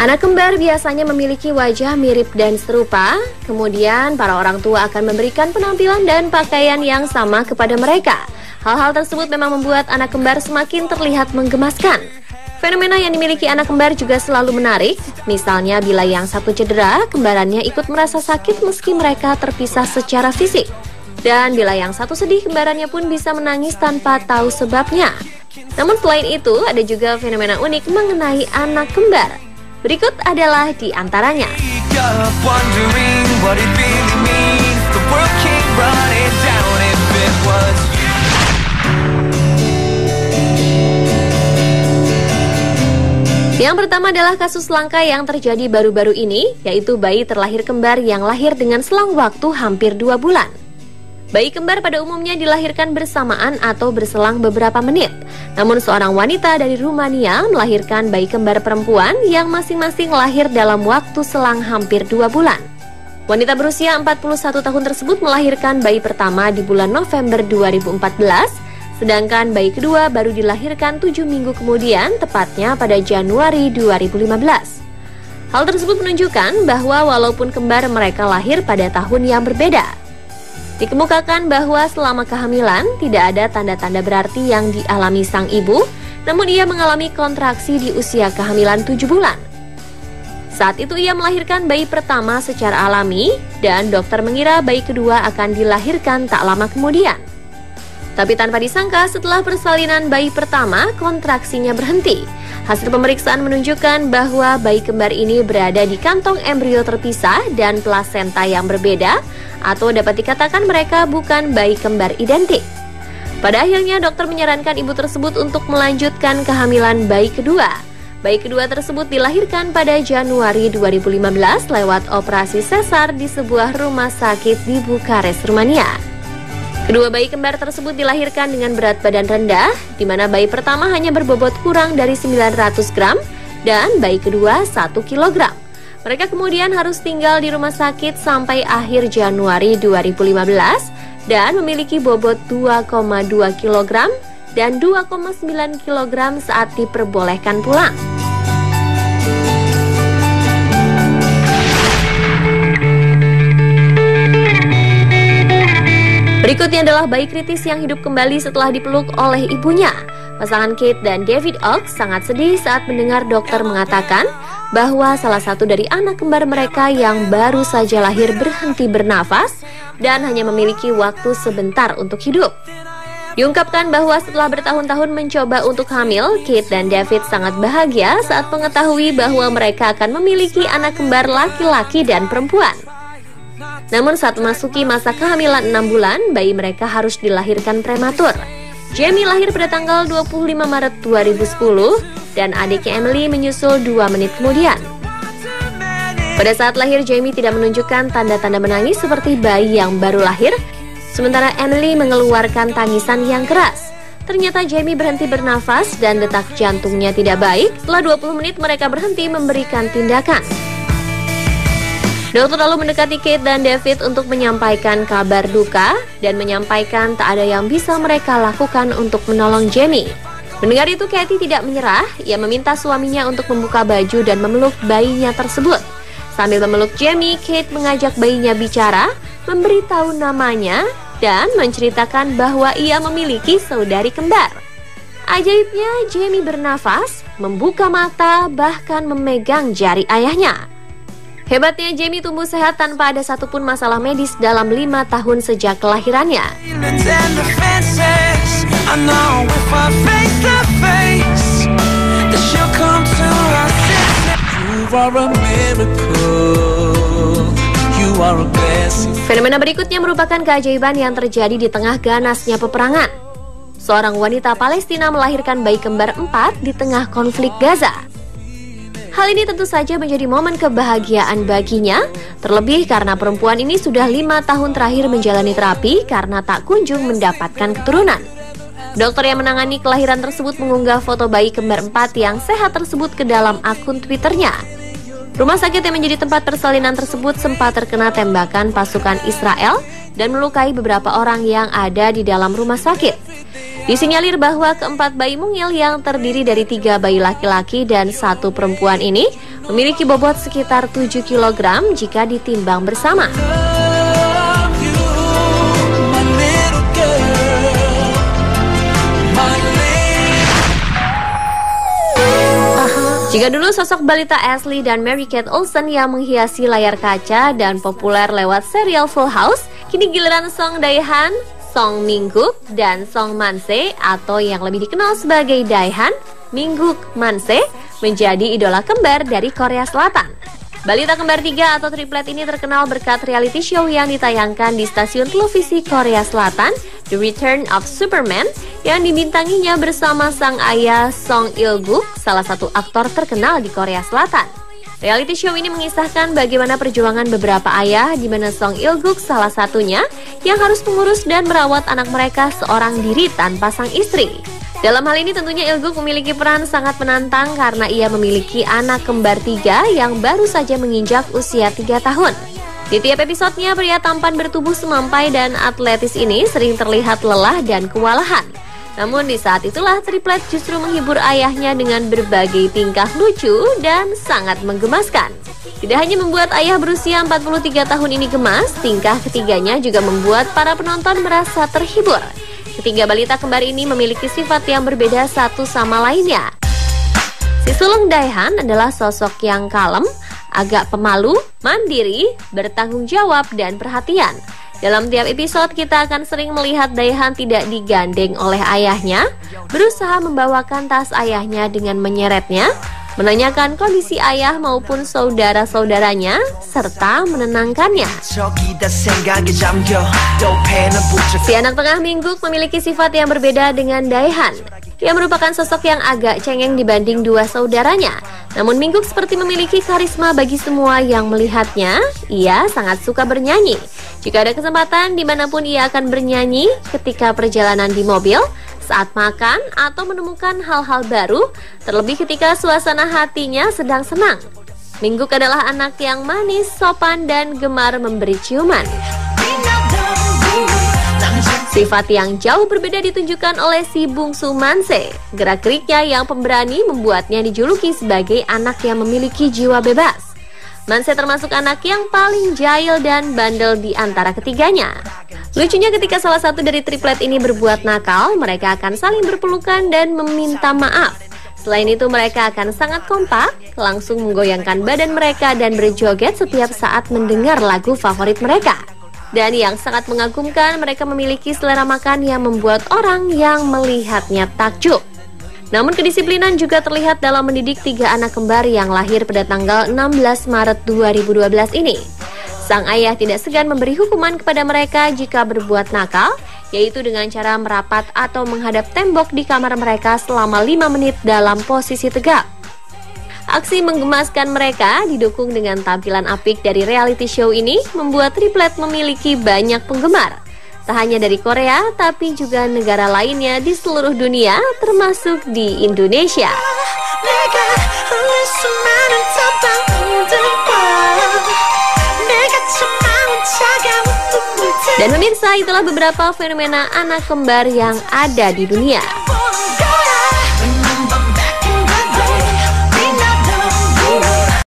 Anak kembar biasanya memiliki wajah mirip dan serupa, kemudian para orang tua akan memberikan penampilan dan pakaian yang sama kepada mereka. Hal-hal tersebut memang membuat anak kembar semakin terlihat menggemaskan. Fenomena yang dimiliki anak kembar juga selalu menarik, misalnya bila yang satu cedera, kembarannya ikut merasa sakit meski mereka terpisah secara fisik. Dan bila yang satu sedih, kembarannya pun bisa menangis tanpa tahu sebabnya. Namun selain itu, ada juga fenomena unik mengenai anak kembar. Berikut adalah di antaranya. Yang pertama adalah kasus langka yang terjadi baru-baru ini, yaitu bayi terlahir kembar yang lahir dengan selang waktu hampir 2 bulan. Bayi kembar pada umumnya dilahirkan bersamaan atau berselang beberapa menit. Namun seorang wanita dari Rumania melahirkan bayi kembar perempuan yang masing-masing lahir dalam waktu selang hampir 2 bulan. Wanita berusia 41 tahun tersebut melahirkan bayi pertama di bulan November 2014, sedangkan bayi kedua baru dilahirkan 7 minggu kemudian, tepatnya pada Januari 2015. Hal tersebut menunjukkan bahwa walaupun kembar mereka lahir pada tahun yang berbeda. Dikemukakan bahwa selama kehamilan tidak ada tanda-tanda berarti yang dialami sang ibu, namun ia mengalami kontraksi di usia kehamilan 7 bulan. Saat itu ia melahirkan bayi pertama secara alami dan dokter mengira bayi kedua akan dilahirkan tak lama kemudian. Tapi tanpa disangka setelah persalinan bayi pertama, kontraksinya berhenti. Hasil pemeriksaan menunjukkan bahwa bayi kembar ini berada di kantong embrio terpisah dan plasenta yang berbeda, atau dapat dikatakan mereka bukan bayi kembar identik. Pada akhirnya dokter menyarankan ibu tersebut untuk melanjutkan kehamilan bayi kedua. Bayi kedua tersebut dilahirkan pada Januari 2015 lewat operasi sesar di sebuah rumah sakit di Bukares, Rumania. Kedua bayi kembar tersebut dilahirkan dengan berat badan rendah, di mana bayi pertama hanya berbobot kurang dari 900 gram dan bayi kedua 1 kilogram. Mereka kemudian harus tinggal di rumah sakit sampai akhir Januari 2015 dan memiliki bobot 2,2 kg dan 2,9 kg saat diperbolehkan pulang. Berikutnya adalah bayi kritis yang hidup kembali setelah dipeluk oleh ibunya. Pasangan Kate dan David Oaks sangat sedih saat mendengar dokter mengatakan bahwa salah satu dari anak kembar mereka yang baru saja lahir berhenti bernafas dan hanya memiliki waktu sebentar untuk hidup. Diungkapkan bahwa setelah bertahun-tahun mencoba untuk hamil, Kate dan David sangat bahagia saat mengetahui bahwa mereka akan memiliki anak kembar laki-laki dan perempuan. Namun saat memasuki masa kehamilan 6 bulan, bayi mereka harus dilahirkan prematur. Jamie lahir pada tanggal 25 Maret 2010 dan adiknya Emily menyusul 2 menit kemudian. Pada saat lahir, Jamie tidak menunjukkan tanda-tanda menangis seperti bayi yang baru lahir, sementara Emily mengeluarkan tangisan yang keras. Ternyata Jamie berhenti bernafas dan detak jantungnya tidak baik. Setelah 20 menit mereka berhenti memberikan tindakan. Dokter lalu mendekati Kate dan David untuk menyampaikan kabar duka dan menyampaikan tak ada yang bisa mereka lakukan untuk menolong Jamie. Mendengar itu, Katie tidak menyerah. Ia meminta suaminya untuk membuka baju dan memeluk bayinya tersebut. Sambil memeluk Jamie, Kate mengajak bayinya bicara, memberitahu namanya, dan menceritakan bahwa ia memiliki saudari kembar. Ajaibnya, Jamie bernafas, membuka mata, bahkan memegang jari ayahnya. Hebatnya, Jamie tumbuh sehat tanpa ada satupun masalah medis dalam 5 tahun sejak kelahirannya. Fenomena berikutnya merupakan keajaiban yang terjadi di tengah ganasnya peperangan. Seorang wanita Palestina melahirkan bayi kembar 4 di tengah konflik Gaza. Hal ini tentu saja menjadi momen kebahagiaan baginya, terlebih karena perempuan ini sudah 5 tahun terakhir menjalani terapi karena tak kunjung mendapatkan keturunan. Dokter yang menangani kelahiran tersebut mengunggah foto bayi kembar 4 yang sehat tersebut ke dalam akun Twitternya. Rumah sakit yang menjadi tempat persalinan tersebut sempat terkena tembakan pasukan Israel dan melukai beberapa orang yang ada di dalam rumah sakit. Disinyalir bahwa keempat bayi mungil yang terdiri dari 3 bayi laki-laki dan 1 perempuan ini memiliki bobot sekitar 7 kg jika ditimbang bersama. Jika dulu sosok balita Ashley dan Mary-Kate Olsen yang menghiasi layar kaca dan populer lewat serial Full House, kini giliran Song Dae-han, Song Min-guk, dan Song Man-se atau yang lebih dikenal sebagai Dae-han, Min-guk, Man-se menjadi idola kembar dari Korea Selatan. Balita kembar 3 atau triplet ini terkenal berkat reality show yang ditayangkan di stasiun televisi Korea Selatan, The Return of Superman, yang dibintanginya bersama sang ayah Song Il-guk, salah satu aktor terkenal di Korea Selatan. Reality show ini mengisahkan bagaimana perjuangan beberapa ayah, di mana Song Il-guk salah satunya, yang harus mengurus dan merawat anak mereka seorang diri tanpa sang istri. Dalam hal ini tentunya Il-guk memiliki peran sangat menantang karena ia memiliki anak kembar 3 yang baru saja menginjak usia 3 tahun. Di tiap episodenya, pria tampan bertubuh semampai dan atletis ini sering terlihat lelah dan kewalahan. Namun di saat itulah triplet justru menghibur ayahnya dengan berbagai tingkah lucu dan sangat menggemaskan. Tidak hanya membuat ayah berusia 43 tahun ini gemas, tingkah ketiganya juga membuat para penonton merasa terhibur. Ketiga balita kembar ini memiliki sifat yang berbeda satu sama lainnya. Si sulung Dae-han adalah sosok yang kalem, agak pemalu, mandiri, bertanggung jawab, dan perhatian. Dalam tiap episode kita akan sering melihat Dae-han tidak digandeng oleh ayahnya, berusaha membawakan tas ayahnya dengan menyeretnya, menanyakan kondisi ayah maupun saudara-saudaranya, serta menenangkannya. Si anak tengah Min-guk memiliki sifat yang berbeda dengan Dae-han. Ia merupakan sosok yang agak cengeng dibanding 2 saudaranya. Namun Min-guk seperti memiliki karisma bagi semua yang melihatnya. Ia sangat suka bernyanyi. Jika ada kesempatan, dimanapun ia akan bernyanyi, ketika perjalanan di mobil, saat makan, atau menemukan hal-hal baru, terlebih ketika suasana hatinya sedang senang. Min-guk adalah anak yang manis, sopan, dan gemar memberi ciuman. Sifat yang jauh berbeda ditunjukkan oleh si bungsu Man-se. Gerak-geriknya yang pemberani membuatnya dijuluki sebagai anak yang memiliki jiwa bebas. Man-se termasuk anak yang paling jahil dan bandel di antara ketiganya. Lucunya ketika salah satu dari triplet ini berbuat nakal, mereka akan saling berpelukan dan meminta maaf. Selain itu mereka akan sangat kompak, langsung menggoyangkan badan mereka dan berjoget setiap saat mendengar lagu favorit mereka. Dan yang sangat mengagumkan, mereka memiliki selera makan yang membuat orang yang melihatnya takjub. Namun kedisiplinan juga terlihat dalam mendidik 3 anak kembar yang lahir pada tanggal 16 Maret 2012 ini. Sang ayah tidak segan memberi hukuman kepada mereka jika berbuat nakal, yaitu dengan cara merapat atau menghadap tembok di kamar mereka selama 5 menit dalam posisi tegak. Aksi menggemaskan mereka didukung dengan tampilan apik dari reality show ini membuat triplet memiliki banyak penggemar. Tak hanya dari Korea, tapi juga negara lainnya di seluruh dunia, termasuk di Indonesia. Dan pemirsa, itulah beberapa fenomena anak kembar yang ada di dunia.